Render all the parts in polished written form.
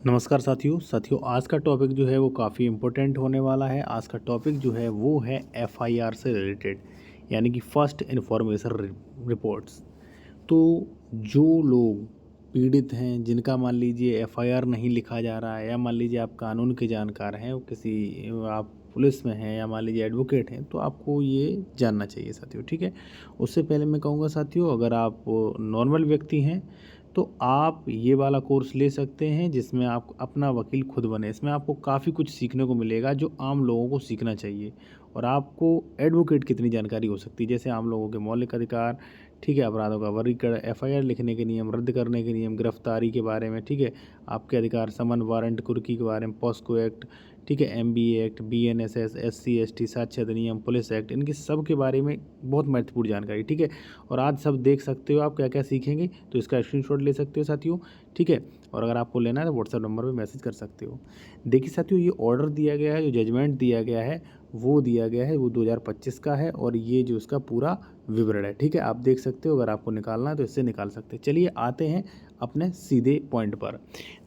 नमस्कार साथियों आज का टॉपिक जो है वो काफ़ी इम्पोर्टेंट होने वाला है। आज का टॉपिक जो है वो है एफआईआर से रिलेटेड, यानी कि फर्स्ट इन्फॉर्मेशन रिपोर्ट्स। तो जो लोग पीड़ित हैं, जिनका मान लीजिए एफआईआर नहीं लिखा जा रहा है, या मान लीजिए आप कानून के जानकार हैं, आप पुलिस में हैं, या मान लीजिए एडवोकेट हैं, तो आपको ये जानना चाहिए साथियों। ठीक है, उससे पहले मैं कहूँगा साथियों, अगर आप नॉर्मल व्यक्ति हैं तो आप ये वाला कोर्स ले सकते हैं जिसमें आप अपना वकील खुद बने। इसमें आपको काफ़ी कुछ सीखने को मिलेगा जो आम लोगों को सीखना चाहिए। और आपको एडवोकेट कितनी जानकारी हो सकती है, जैसे आम लोगों के मौलिक अधिकार, ठीक है, अपराधों का वर्गीकरण, एफआईआर लिखने के नियम, रद्द करने के नियम, गिरफ्तारी के बारे में, ठीक है, आपके अधिकार, समन, वारंट, कुर्की के बारे में, पॉस्को एक्ट, ठीक है, MBA act, BNSS, SC ST, साक्ष्य अधिनियम, पुलिस एक्ट, इनके सब के बारे में बहुत महत्वपूर्ण जानकारी। ठीक है, और आज सब देख सकते हो आप क्या क्या सीखेंगे, तो इसका स्क्रीनशॉट ले सकते हो साथियों। ठीक है, और अगर आपको लेना है तो व्हाट्सएप नंबर पे मैसेज कर सकते हो। देखिए साथियों, ये ऑर्डर दिया गया है, जो जजमेंट दिया गया है वो 2025 का है, और ये जो उसका पूरा विवरण है। ठीक है, आप देख सकते हो, अगर आपको निकालना है तो इससे निकाल सकते हैं। चलिए आते हैं अपने सीधे पॉइंट पर।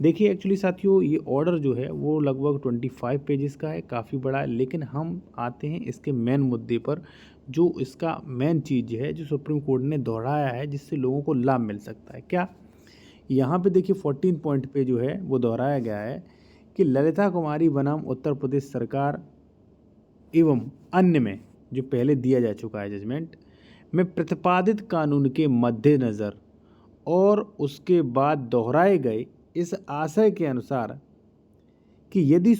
देखिए एक्चुअली साथियों, ये ऑर्डर जो है वो लगभग 25 पेजेस का है, काफ़ी बड़ा है। लेकिन हम आते हैं इसके मेन मुद्दे पर, जो इसका मेन चीज़ है जो सुप्रीम कोर्ट ने दोहराया है, जिससे लोगों को लाभ मिल सकता है। क्या, यहाँ पे देखिए 14 पॉइंट पे जो है वो दोहराया गया है कि ललिता कुमारी बनाम उत्तर प्रदेश सरकार एवं अन्य में, जो पहले दिया जा चुका है जजमेंट में, प्रतिपादित कानून के मद्देनज़र और उसके बाद दोहराए गए इस आशय के अनुसार कि यदि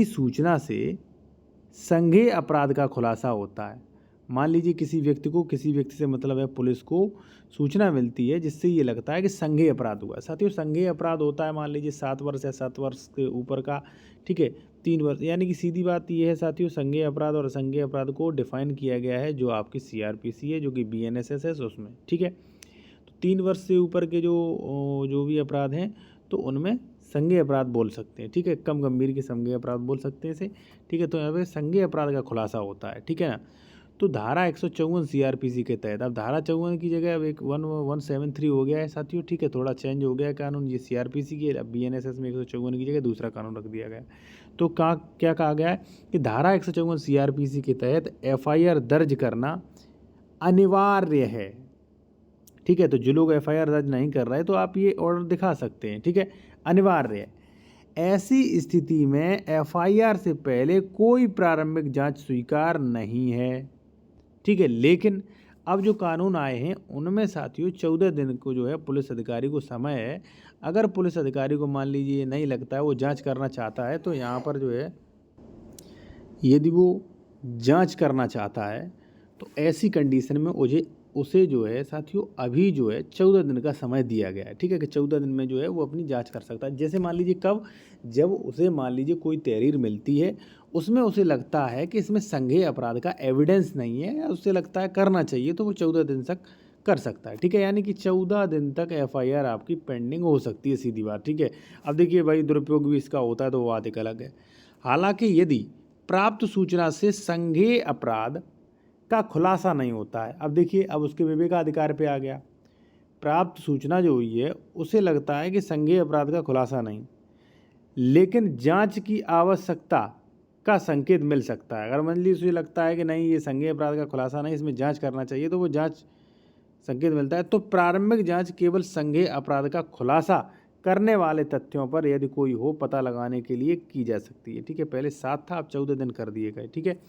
सूचना से संज्ञेय अपराध का खुलासा होता है, मान लीजिए किसी व्यक्ति से मतलब है पुलिस को सूचना मिलती है जिससे ये लगता है कि संज्ञेय अपराध हुआ। साथियों, संज्ञेय अपराध होता है मान लीजिए 7 वर्ष या 7 वर्ष के ऊपर का, ठीक है, 3 वर्ष, यानी कि सीधी बात ये है साथियों, संज्ञेय अपराध और असंज्ञेय अपराध को डिफाइन किया गया है जो आपकी सीआरपीसी है, जो कि बीएनएसएस है उसमें। ठीक है, तो 3 वर्ष से ऊपर के जो भी अपराध हैं तो उनमें संज्ञेय अपराध बोल सकते हैं। ठीक है, कम गंभीर के संज्ञेय अपराध बोल सकते हैं इसे। ठीक है, तो यहाँ पे संज्ञेय अपराध का खुलासा होता है। ठीक है ना, तो धारा 154 सीआरपीसी के तहत, अब धारा 54 की जगह अब एक 1173 हो गया है साथियों। ठीक है, थोड़ा चेंज हो गया है कानून, ये सीआरपीसी की, अब बीएनएसएस में 154 की जगह दूसरा कानून रख दिया गया है। तो क्या कहा गया है कि धारा 154 सीआरपीसी के तहत एफआईआर दर्ज करना अनिवार्य है। ठीक है, तो जो लोग एफआईआर दर्ज नहीं कर रहे तो आप ये ऑर्डर दिखा सकते हैं। ठीक है, अनिवार्य है। ऐसी स्थिति में एफआईआर से पहले कोई प्रारंभिक जांच स्वीकार नहीं है। ठीक है, लेकिन अब जो कानून आए हैं उनमें साथियों 14 दिन को जो है पुलिस अधिकारी को समय है। अगर पुलिस अधिकारी को मान लीजिए नहीं लगता है, वो जांच करना चाहता है, तो यहाँ पर जो है यदि वो जांच करना चाहता है तो ऐसी कंडीशन में उसे जो है साथियों अभी जो है 14 दिन का समय दिया गया है। ठीक है, कि 14 दिन में जो है वो अपनी जांच कर सकता है। जैसे मान लीजिए कब, जब उसे मान लीजिए कोई तहरीर मिलती है, उसमें उसे लगता है कि इसमें संज्ञेय अपराध का एविडेंस नहीं है, या उसे लगता है करना चाहिए, तो वो 14 दिन तक कर सकता है। ठीक है, यानी कि 14 दिन तक एफआईआर आपकी पेंडिंग हो सकती है, सीधी बात। ठीक है, अब देखिए भाई, दुरुपयोग भी इसका होता है तो वो बात एक अलग है। हालांकि यदि प्राप्त सूचना से संज्ञेय अपराध का खुलासा नहीं होता है, अब देखिए, अब उसके विवेकाधिकार पे आ गया। प्राप्त सूचना जो हुई है उसे लगता है कि संज्ञेय अपराध का खुलासा नहीं, लेकिन जांच की आवश्यकता का संकेत मिल सकता है। अगर मान लीजिए उसे लगता है कि नहीं, ये संज्ञेय अपराध का खुलासा नहीं, इसमें जांच करना चाहिए, तो वो जांच संकेत मिलता है। तो प्रारंभिक जांच केवल संज्ञेय अपराध का खुलासा करने वाले तथ्यों पर, यदि कोई हो, पता लगाने के लिए की जा सकती है। ठीक है, पहले 7 था, अब 14 दिन कर दिए गए। ठीक है,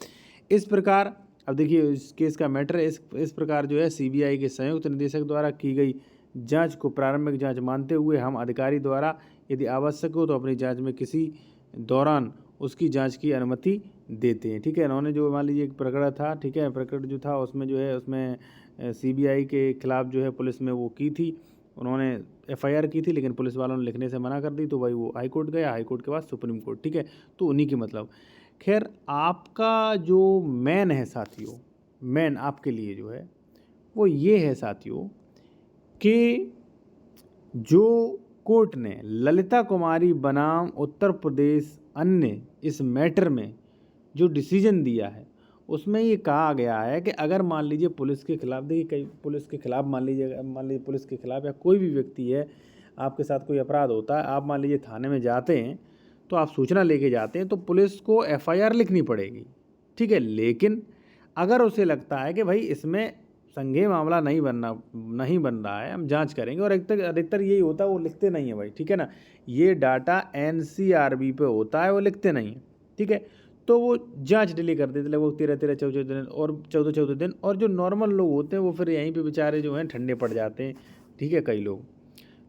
इस प्रकार अब देखिए इस केस का मैटर है, इस प्रकार जो है सीबीआई के संयुक्त निदेशक द्वारा की गई जांच को प्रारंभिक जांच मानते हुए हम अधिकारी द्वारा यदि आवश्यक हो तो अपनी जांच में किसी दौरान उसकी जांच की अनुमति देते हैं। ठीक है, इन्होंने जो मान लीजिए एक प्रकरण था, ठीक है, प्रकरण जो था उसमें जो है उसमें सीबीआई के खिलाफ जो है पुलिस में वो की थी, उन्होंने एफआईआर की थी, लेकिन पुलिस वालों ने लिखने से मना कर दी, तो भाई वो हाई कोर्ट गया, हाई कोर्ट के बाद सुप्रीम कोर्ट। ठीक है, तो उन्हीं की मतलब। खैर, आपका जो मेन है साथियों, मेन आपके लिए जो है वो ये है साथियों कि जो कोर्ट ने ललिता कुमारी बनाम उत्तर प्रदेश अन्य इस मैटर में जो डिसीजन दिया है, उसमें ये कहा गया है कि अगर मान लीजिए पुलिस के खिलाफ, देखिए कई पुलिस के खिलाफ मान लीजिए पुलिस के खिलाफ या कोई भी व्यक्ति है, आपके साथ कोई अपराध होता है, आप मान लीजिए थाने में जाते हैं, तो आप सूचना लेके जाते हैं, तो पुलिस को एफआईआर लिखनी पड़ेगी, ठीक है। लेकिन अगर उसे लगता है कि भाई इसमें संज्ञेय मामला नहीं बन रहा है, हम जांच करेंगे, और अधिकतर यही होता है, वो लिखते नहीं है भाई, ठीक है ना। ये डाटा एनसीआरबी पे होता है, वो लिखते नहीं है, ठीक है। तो वो जांच डिले कर देते हैं, वो 13 14 दिन और 14 दिन, और जो नॉर्मल लोग होते हैं वो फिर यहीं पे बेचारे जो हैं ठंडे पड़ जाते हैं, ठीक है, कई लोग।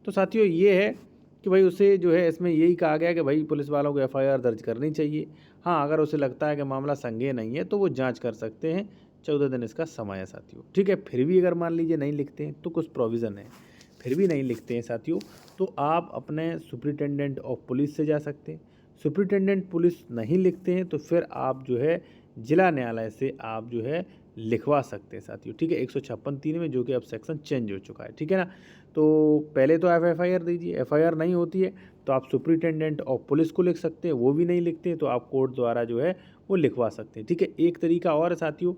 तो साथियों ये है कि भाई उसे जो है इसमें यही कहा गया कि भाई पुलिस वालों को एफआईआर दर्ज करनी चाहिए। हाँ, अगर उसे लगता है कि मामला संज्ञेय नहीं है तो वो जांच कर सकते हैं, 14 दिन इसका समय है साथियों, ठीक है। फिर भी अगर मान लीजिए नहीं लिखते हैं तो कुछ प्रोविज़न है, फिर भी नहीं लिखते हैं साथियों, तो आप अपने सुपरिटेंडेंट ऑफ पुलिस से जा सकते हैं। सुपरिटेंडेंट पुलिस नहीं लिखते हैं तो फिर आप जो है जिला न्यायालय से आप जो है लिखवा सकते हैं साथियों, ठीक है। 156(3) में, जो कि अब सेक्शन चेंज हो चुका है, ठीक है ना। तो पहले तो आप एफआईआर दीजिए, एफआईआर नहीं होती है तो आप सुपरिटेंडेंट ऑफ पुलिस को लिख सकते हैं, वो भी नहीं लिखते हैं तो आप कोर्ट द्वारा जो है वो लिखवा सकते हैं, ठीक है। एक तरीका और है साथियों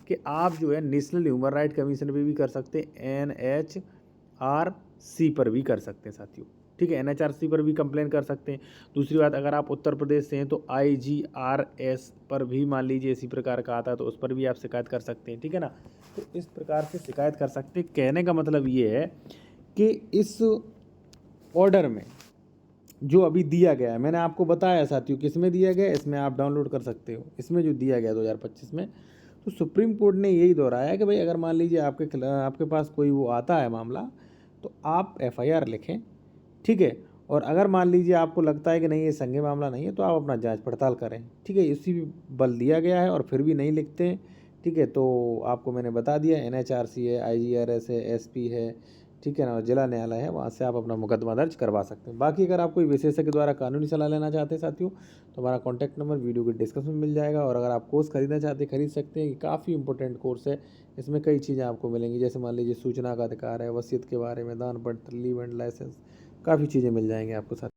कि आप जो है नेशनल ह्यूमन राइट कमीशन पे भी कर सकते हैं, NHRC पर भी कर सकते हैं साथियों, ठीक है। NHRC पर भी कंप्लेन कर सकते हैं। दूसरी बात, अगर आप उत्तर प्रदेश से हैं तो IGRS पर भी मान लीजिए इसी प्रकार का आता है, तो उस पर भी आप शिकायत कर सकते हैं, ठीक है ना। तो इस प्रकार से शिकायत कर सकते हैं। कहने का मतलब ये है कि इस ऑर्डर में जो अभी दिया गया है, मैंने आपको बताया साथियों किस में दिया गया है, इसमें आप डाउनलोड कर सकते हो, इसमें जो दिया गया 2025 में, तो सुप्रीम कोर्ट ने यही दोहराया कि भाई अगर मान लीजिए आपके पास कोई वो आता है मामला, तो आप एफआईआर लिखें, ठीक है। और अगर मान लीजिए आपको लगता है कि नहीं ये संज्ञेय मामला नहीं है, तो आप अपना जांच पड़ताल करें, ठीक है। इसी बल दिया गया है, और फिर भी नहीं लिखते हैं, ठीक है। तो आपको मैंने बता दिया, NHRC है, IGRS है, SP है, ठीक है ना, और जिला न्यायालय है, वहाँ से आप अपना मुकदमा दर्ज करवा सकते हैं। बाकी अगर आप कोई विशेषज्ञ द्वारा कानूनी सलाह लेना चाहते हैं साथियों, तो हमारा कॉन्टैक्ट नंबर वीडियो के डिस्क्रिप्शन में मिल जाएगा। और अगर आप कोर्स खरीदना चाहते हैं, खरीद सकते हैं। ये काफ़ी इंपॉर्टेंट कोर्स है, इसमें कई चीज़ें आपको मिलेंगी, जैसे मान लीजिए सूचना का अधिकार है, वसीयत के बारे में, दान पत्र, लीव एंड लाइसेंस, काफ़ी चीज़ें मिल जाएंगी आपको साथ।